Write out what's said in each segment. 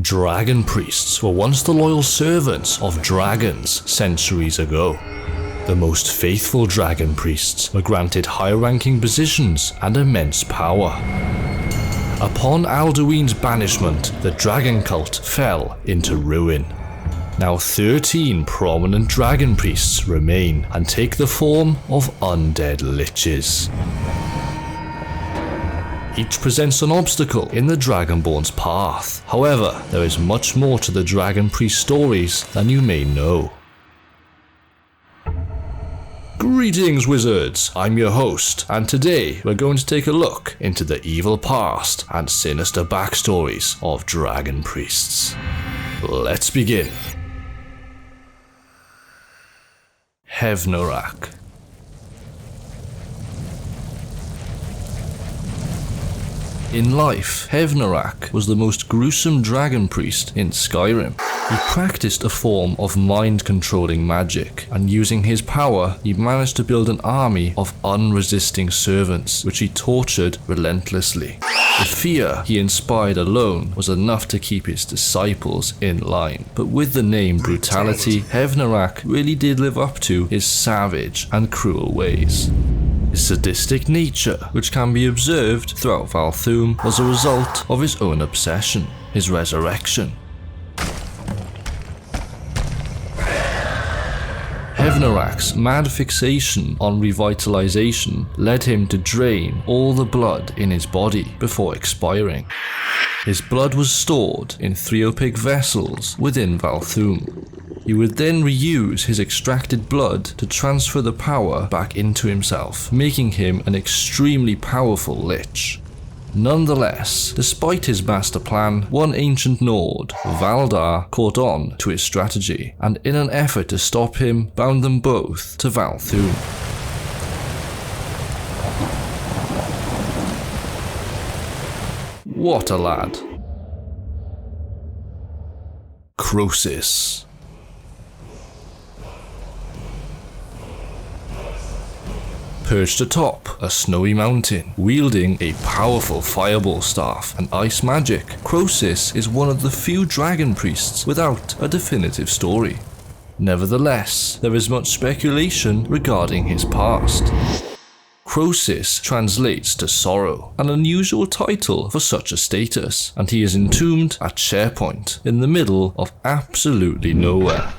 Dragon priests were once the loyal servants of dragons centuries ago. The most faithful dragon priests were granted high-ranking positions and immense power. Upon Alduin's banishment, the dragon cult fell into ruin. Now 13 prominent dragon priests remain and take the form of undead liches. Each presents an obstacle in the Dragonborn's path. However, there is much more to the dragon priest stories than you may know. Greetings, wizards! I'm your host, and today we're going to take a look into the evil past and sinister backstories of dragon priests. Let's begin. Hevnoraak. In life, Hevnoraak was the most gruesome dragon priest in Skyrim. He practiced a form of mind-controlling magic, and using his power, he managed to build an army of unresisting servants, which he tortured relentlessly. The fear he inspired alone was enough to keep his disciples in line. But with the name Brutality, Hevnoraak really did live up to his savage and cruel ways. His sadistic nature, which can be observed throughout Thu'um, was a result of his own obsession, his resurrection. Hevnoraak's mad fixation on revitalization led him to drain all the blood in his body before expiring. His blood was stored in 3 opaque vessels within Thu'um. He would then reuse his extracted blood to transfer the power back into himself, making him an extremely powerful lich. Nonetheless, despite his master plan, one ancient Nord, Valdar, caught on to his strategy, and in an effort to stop him, bound them both to Thu'um. What a lad. Krosis. Perched atop a snowy mountain, wielding a powerful fireball staff and ice magic, Krosis is one of the few dragon priests without a definitive story. Nevertheless, there is much speculation regarding his past. Krosis translates to sorrow, an unusual title for such a status, and he is entombed at SharePoint in the middle of absolutely nowhere.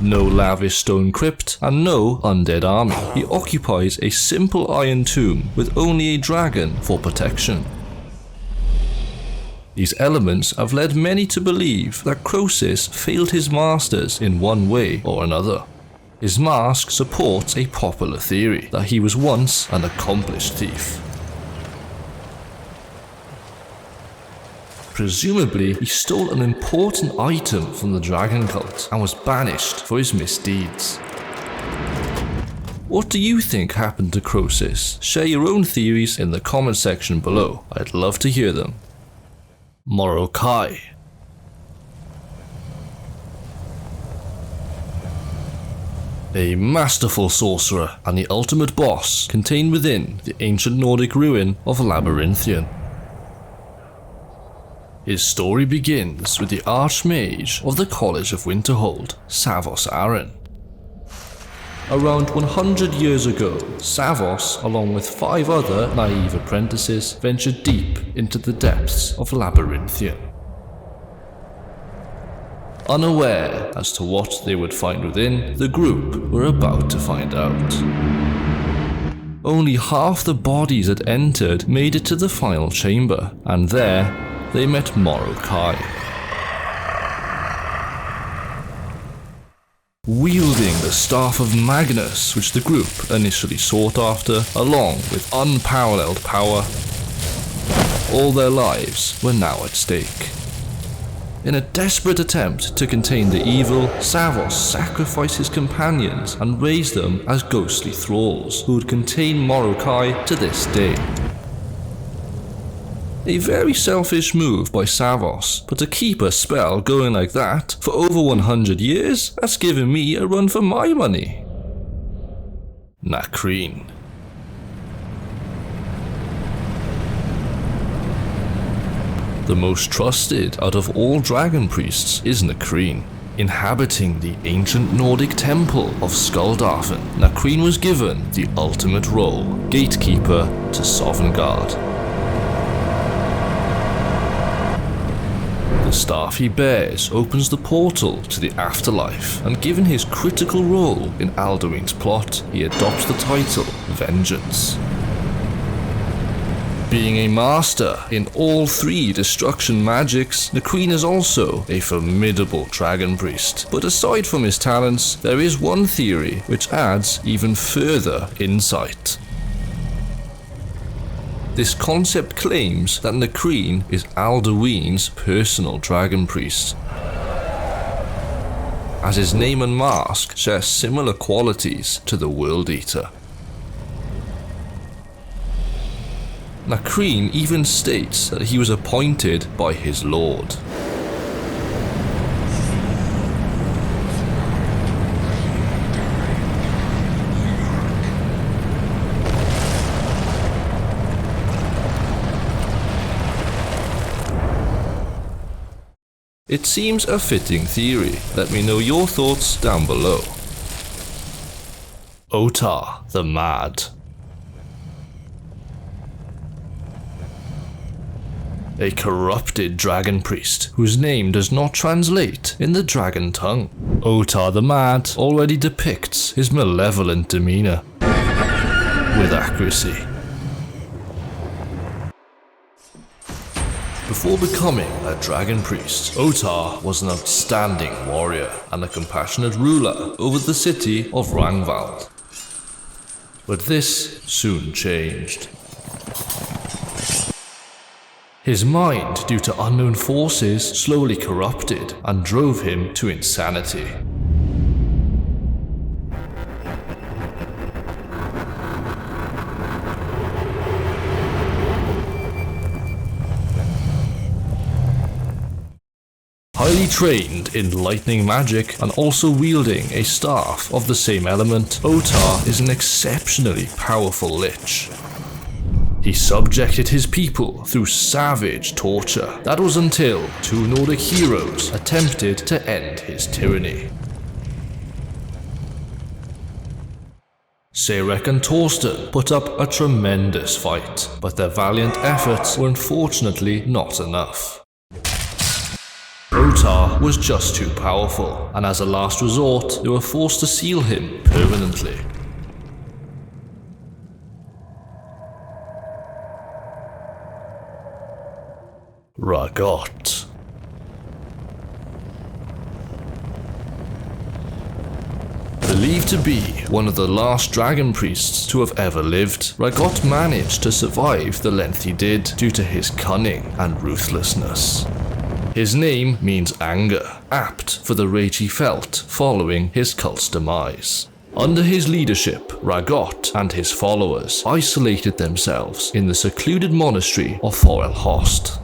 No lavish stone crypt, and no undead army. He occupies a simple iron tomb with only a dragon for protection. These elements have led many to believe that Krosis failed his masters in one way or another. His mask supports a popular theory that he was once an accomplished thief. Presumably, he stole an important item from the dragon cult and was banished for his misdeeds. What do you think happened to Krosis? Share your own theories in the comment section below. I'd love to hear them. Morokei. A masterful sorcerer and the ultimate boss contained within the ancient Nordic ruin of Labyrinthian. His story begins with the Archmage of the College of Winterhold, Savos Aren. Around 100 years ago, Savos, along with 5 other naive apprentices, ventured deep into the depths of Labyrinthian. Unaware as to what they would find within, the group were about to find out. Only half the bodies that entered made it to the final chamber, and there, they met Morokei. Wielding the Staff of Magnus, which the group initially sought after, along with unparalleled power, all their lives were now at stake. In a desperate attempt to contain the evil, Savos sacrificed his companions and raised them as ghostly thralls, who would contain Morokei to this day. A very selfish move by Savos, but to keep a spell going like that for over 100 years, that's giving me a run for my money. Nahkriin. The most trusted out of all dragon priests is Nahkriin. Inhabiting the ancient Nordic temple of Skuldafn, Nahkriin was given the ultimate role, gatekeeper to Sovngarde. The staff he bears opens the portal to the afterlife, and given his critical role in Alduin's plot, he adopts the title Vengeance. Being a master in all three destruction magics, Nahkriin is also a formidable dragon priest. But aside from his talents, there is one theory which adds even further insight. This concept claims that Nahkriin is Alduin's personal dragon priest, as his name and mask share similar qualities to the World Eater. Nahkriin even states that he was appointed by his lord. It seems a fitting theory. Let me know your thoughts down below. Otar the Mad. A corrupted dragon priest whose name does not translate in the dragon tongue. Otar the Mad already depicts his malevolent demeanor with accuracy. Before becoming a dragon priest, Otar was an outstanding warrior and a compassionate ruler over the city of Rangvald. But this soon changed. His mind, due to unknown forces, slowly corrupted and drove him to insanity. Highly trained in lightning magic and also wielding a staff of the same element, Otar is an exceptionally powerful lich. He subjected his people through savage torture. That was until two Nordic heroes attempted to end his tyranny. Sarek and Torsten put up a tremendous fight, but their valiant efforts were unfortunately not enough. Otar was just too powerful, and as a last resort, they were forced to seal him permanently. Rahgot. Believed to be one of the last dragon priests to have ever lived, Rahgot managed to survive the length he did due to his cunning and ruthlessness. His name means anger, apt for the rage he felt following his cult's demise. Under his leadership, Rahgot and his followers isolated themselves in the secluded monastery of Forelhost.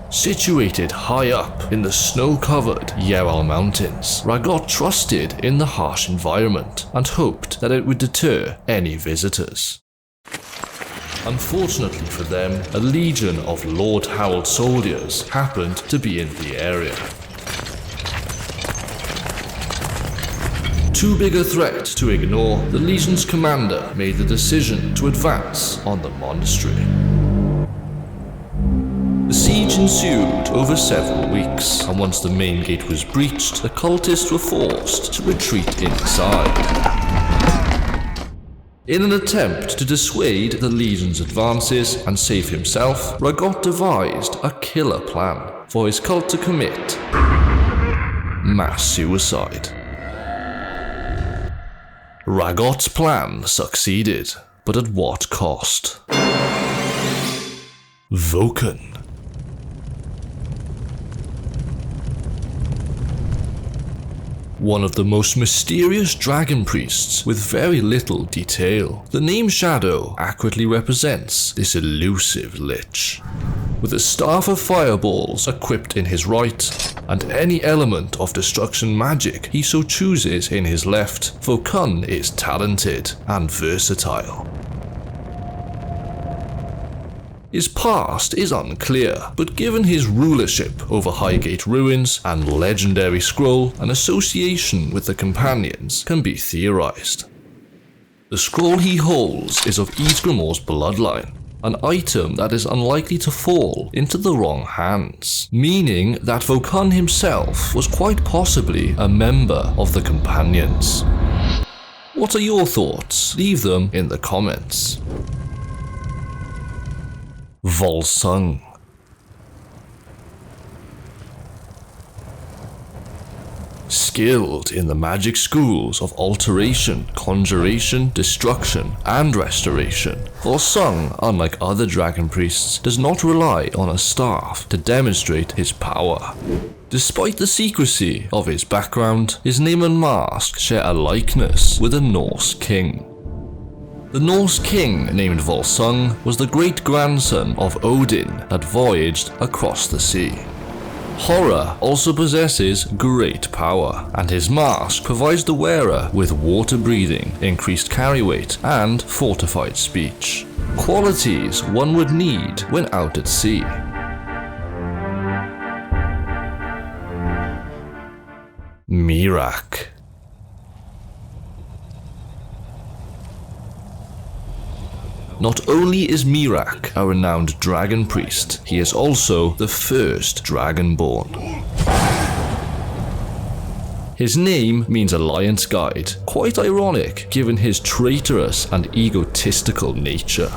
Situated high up in the snow-covered Yeral Mountains, Rahgot trusted in the harsh environment and hoped that it would deter any visitors. Unfortunately for them, a legion of Lord Howl's soldiers happened to be in the area. Too big a threat to ignore, the legion's commander made the decision to advance on the monastery. The siege ensued over several weeks, and once the main gate was breached, the cultists were forced to retreat inside. In an attempt to dissuade the Legion's advances and save himself, Rahgot devised a killer plan for his cult to commit mass suicide. Rahgot's plan succeeded, but at what cost? Vokun. One of the most mysterious dragon priests with very little detail. The name Shadow accurately represents this elusive lich. With a staff of fireballs equipped in his right, and any element of destruction magic he so chooses in his left, Vokun is talented and versatile. His past is unclear, but given his rulership over Highgate ruins and legendary scroll, an association with the companions can be theorized. The scroll he holds is of Ysgramor's bloodline, an item that is unlikely to fall into the wrong hands, meaning that Vokun himself was quite possibly a member of the companions. What are your thoughts? Leave them in the comments. Volsung. Skilled in the magic schools of alteration, conjuration, destruction, and restoration, Volsung, unlike other dragon priests, does not rely on a staff to demonstrate his power. Despite the secrecy of his background, his name and mask share a likeness with a Norse king. The Norse king named Volsung was the great-grandson of Odin that voyaged across the sea. Horror also possesses great power, and his mask provides the wearer with water breathing, increased carry weight, and fortified speech. Qualities one would need when out at sea. Miraak. Not only is Miraak a renowned dragon priest, he is also the first Dragonborn. His name means Alliance Guide, quite ironic given his traitorous and egotistical nature.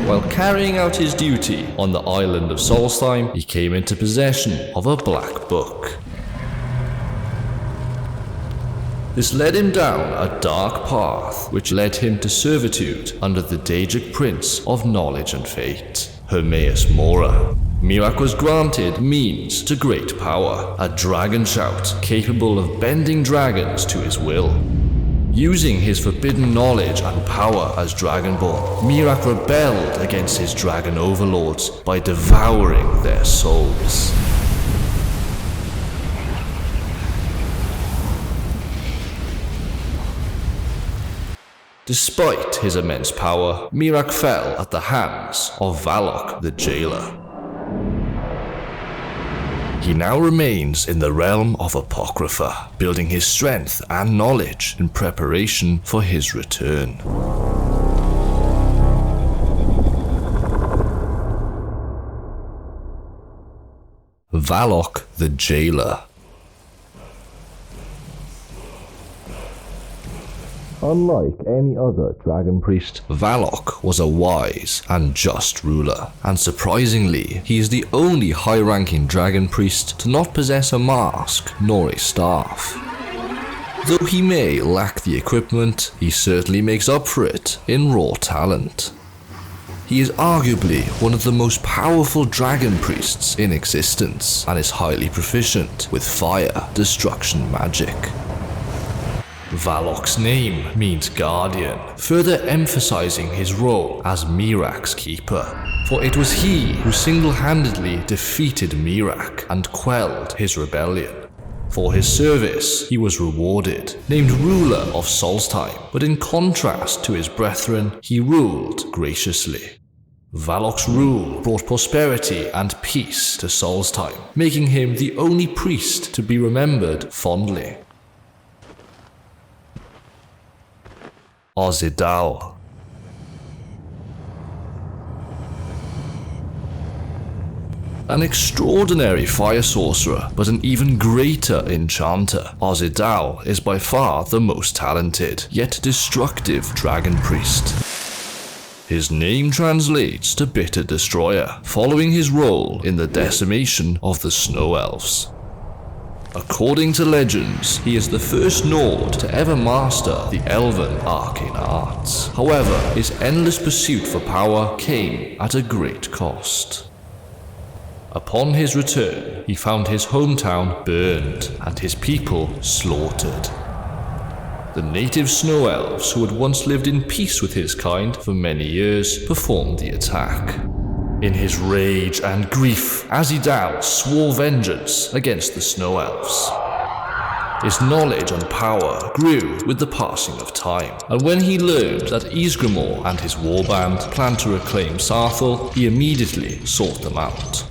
While carrying out his duty on the island of Solstheim, he came into possession of a black book. This led him down a dark path, which led him to servitude under the Daedric Prince of Knowledge and Fate, Hermaeus Mora. Miraak was granted means to great power, a dragon shout capable of bending dragons to his will. Using his forbidden knowledge and power as Dragonborn, Miraak rebelled against his dragon overlords by devouring their souls. Despite his immense power, Miraak fell at the hands of Vahlok the Jailor. He now remains in the realm of Apocrypha, building his strength and knowledge in preparation for his return. Vahlok the Jailor. Unlike any other dragon priest, Vahlok was a wise and just ruler, and surprisingly, he is the only high-ranking dragon priest to not possess a mask nor a staff. Though he may lack the equipment, he certainly makes up for it in raw talent. He is arguably one of the most powerful dragon priests in existence, and is highly proficient with fire destruction magic. Vahlok's name means guardian, further emphasizing his role as Miraak's keeper, for it was he who single-handedly defeated Miraak and quelled his rebellion. For his service, he was rewarded, named ruler of Solstheim, but in contrast to his brethren, he ruled graciously. Vahlok's rule brought prosperity and peace to Solstheim, making him the only priest to be remembered fondly. Ahzidal. An extraordinary fire sorcerer, but an even greater enchanter, Ahzidal is by far the most talented, yet destructive dragon priest. His name translates to Bitter Destroyer, following his role in the decimation of the Snow Elves. According to legends, he is the first Nord to ever master the Elven arcane arts. However, his endless pursuit for power came at a great cost. Upon his return, he found his hometown burned and his people slaughtered. The native Snow Elves, who had once lived in peace with his kind for many years, performed the attack. In his rage and grief, Ahzidal swore vengeance against the Snow Elves. His knowledge and power grew with the passing of time, and when he learned that Ysgramor and his warband planned to reclaim Saarthal, he immediately sought them out.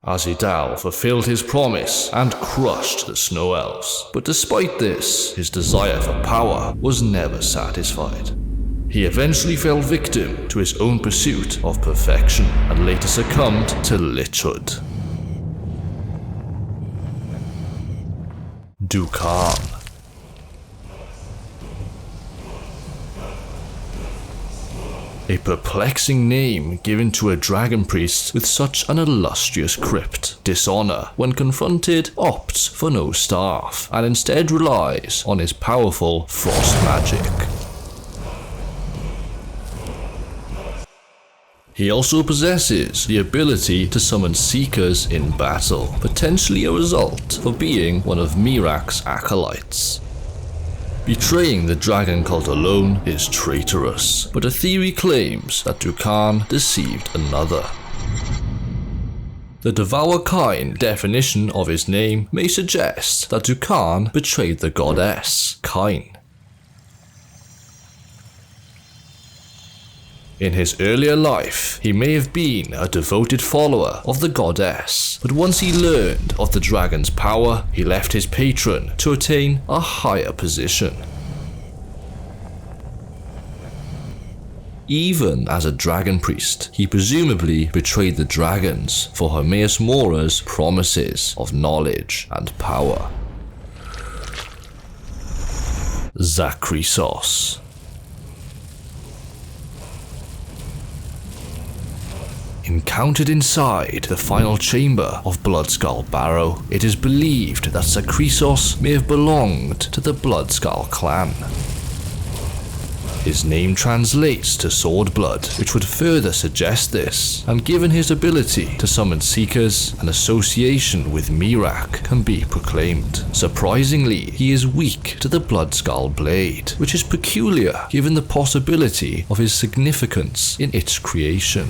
Ahzidal fulfilled his promise and crushed the Snow Elves, but despite this, his desire for power was never satisfied. He eventually fell victim to his own pursuit of perfection and later succumbed to lichhood. Dukaan. A perplexing name given to a dragon priest with such an illustrious crypt. Dishonor, when confronted, opts for no staff and instead relies on his powerful frost magic. He also possesses the ability to summon Seekers in battle, potentially a result for being one of Miraak's acolytes. Betraying the dragon cult alone is traitorous, but a theory claims that Dukaan deceived another. The Devour-Kind definition of his name may suggest that Dukaan betrayed the goddess, Kain. In his earlier life, he may have been a devoted follower of the goddess, but once he learned of the dragon's power, he left his patron to attain a higher position. Even as a dragon priest, he presumably betrayed the dragons for Hermaeus Mora's promises of knowledge and power. Zahkriisos. Encountered inside the final chamber of Bloodskull Barrow, it is believed that Zahkriisos may have belonged to the Bloodskull clan. His name translates to sword blood, which would further suggest this, and given his ability to summon Seekers, an association with Miraak can be proclaimed. Surprisingly, he is weak to the Bloodskull blade, which is peculiar given the possibility of his significance in its creation.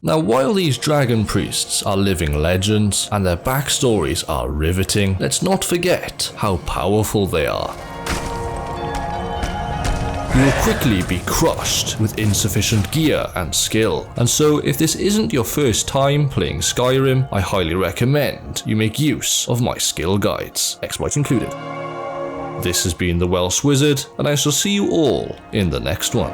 Now, while these dragon priests are living legends and their backstories are riveting, let's not forget how powerful they are. You will quickly be crushed with insufficient gear and skill, and so if this isn't your first time playing Skyrim, I highly recommend you make use of my skill guides, exploits included. This has been the Welsh Wizard, and I shall see you all in the next one.